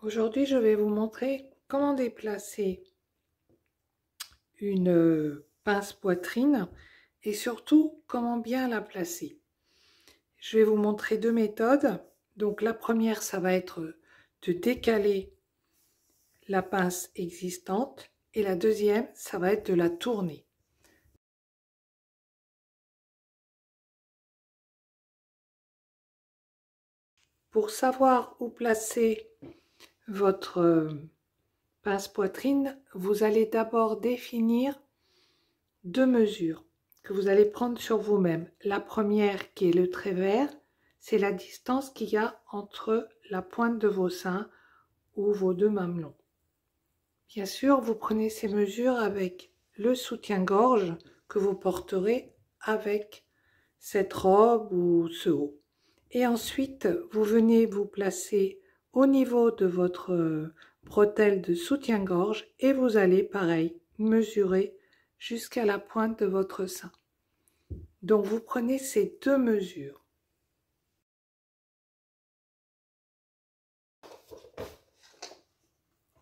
Aujourd'hui, je vais vous montrer comment déplacer une pince poitrine et surtout comment bien la placer. Je vais vous montrer deux méthodes. Donc la première, ça va être de décaler la pince existante et la deuxième, ça va être de la tourner. Pour savoir où placer votre pince poitrine, vous allez d'abord définir deux mesures que vous allez prendre sur vous-même. La première, qui est le trait vert, c'est la distance qu'il y a entre la pointe de vos seins ou vos deux mamelons. Bien sûr, vous prenez ces mesures avec le soutien-gorge que vous porterez avec cette robe ou ce haut. Et ensuite, vous venez vous placer au niveau de votre bretelle de soutien-gorge et vous allez, pareil, mesurer jusqu'à la pointe de votre sein. Donc, vous prenez ces deux mesures.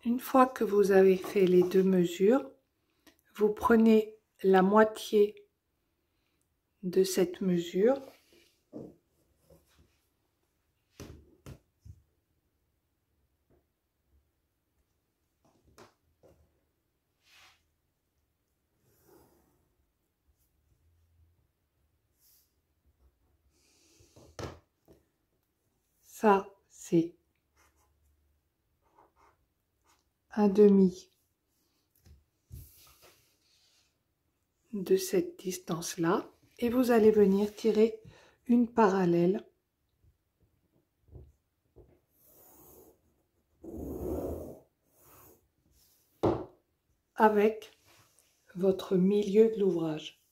Une fois que vous avez fait les deux mesures, vous prenez la moitié de cette mesure ça c'est un demi de cette distance là et vous allez venir tirer une parallèle avec votre milieu de l'ouvrage.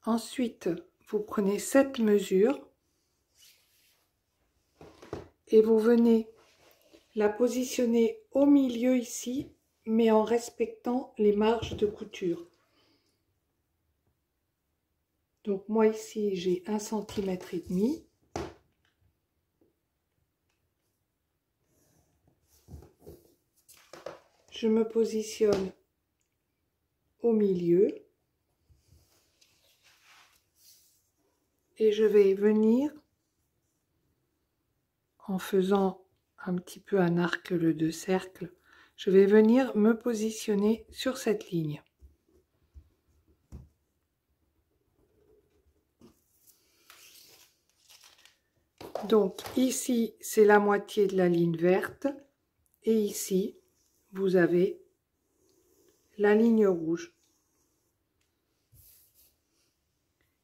Ensuite, vous prenez cette mesure et vous venez la positionner au milieu ici, mais en respectant les marges de couture. Donc moi ici, j'ai 1,5 cm. Je me positionne au milieu et je vais venir en faisant un petit peu un arc de cercle, je vais venir me positionner sur cette ligne. Donc ici, c'est la moitié de la ligne verte et ici, vous avez la ligne rouge.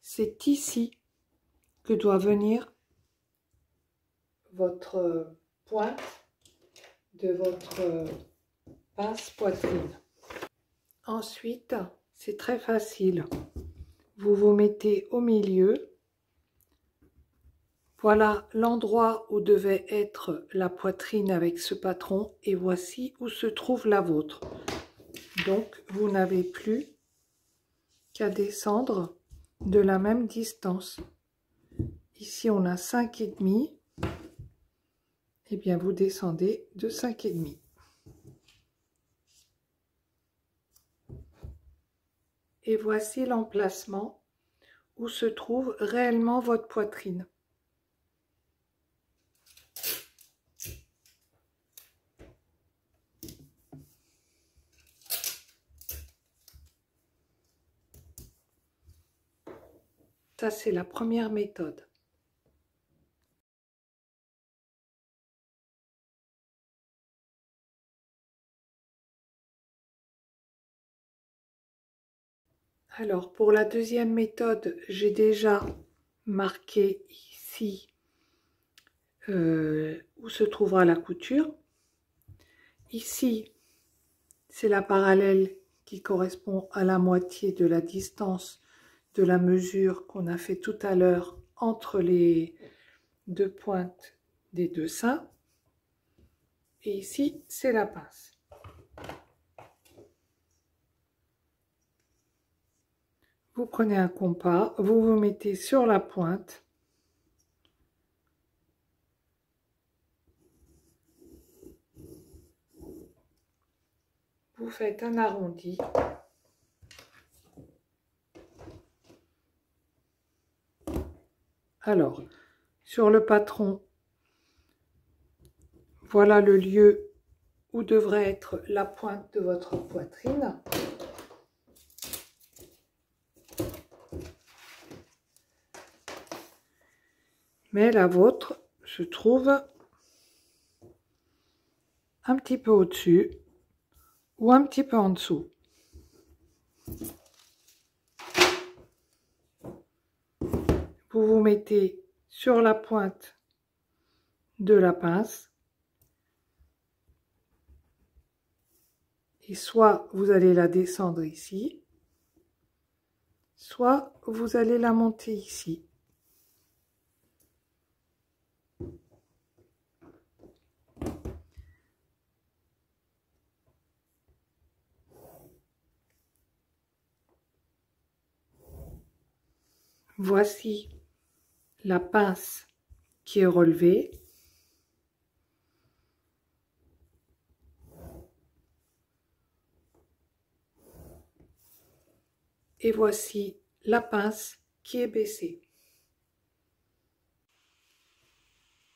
C'est ici que doit venir votre pointe de votre pince poitrine. Ensuite, c'est très facile. Vous vous mettez au milieu. Voilà l'endroit où devait être la poitrine avec ce patron et voici où se trouve la vôtre. Donc, vous n'avez plus qu'à descendre de la même distance. Ici, on a 5,5. Et bien, vous descendez de 5,5. Et voici l'emplacement où se trouve réellement votre poitrine. Ça, c'est la première méthode. Alors, pour la deuxième méthode, j'ai déjà marqué ici où se trouvera la couture. Ici, c'est la parallèle qui correspond à la moitié de la distance de la mesure qu'on a fait tout à l'heure entre les deux pointes des deux seins. Et ici, c'est la pince. Vous prenez un compas, vous vous mettez sur la pointe vous faites un arrondi. Alors, sur le patron, voilà le lieu où devrait être la pointe de votre poitrine. Mais la vôtre se trouve un petit peu au-dessus ou un petit peu en dessous. Vous vous mettez sur la pointe de la pince et soit vous allez la descendre ici, soit vous allez la monter ici. Voici la pince qui est relevée. Et voici la pince qui est baissée.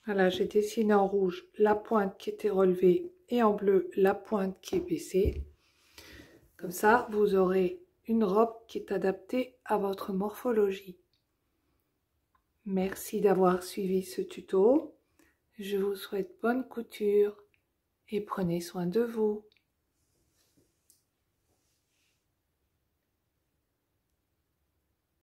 Voilà, j'ai dessiné en rouge la pointe qui était relevée et en bleu la pointe qui est baissée. Comme ça, vous aurez une robe qui est adaptée à votre morphologie. Merci d'avoir suivi ce tuto. Je vous souhaite bonne couture et prenez soin de vous.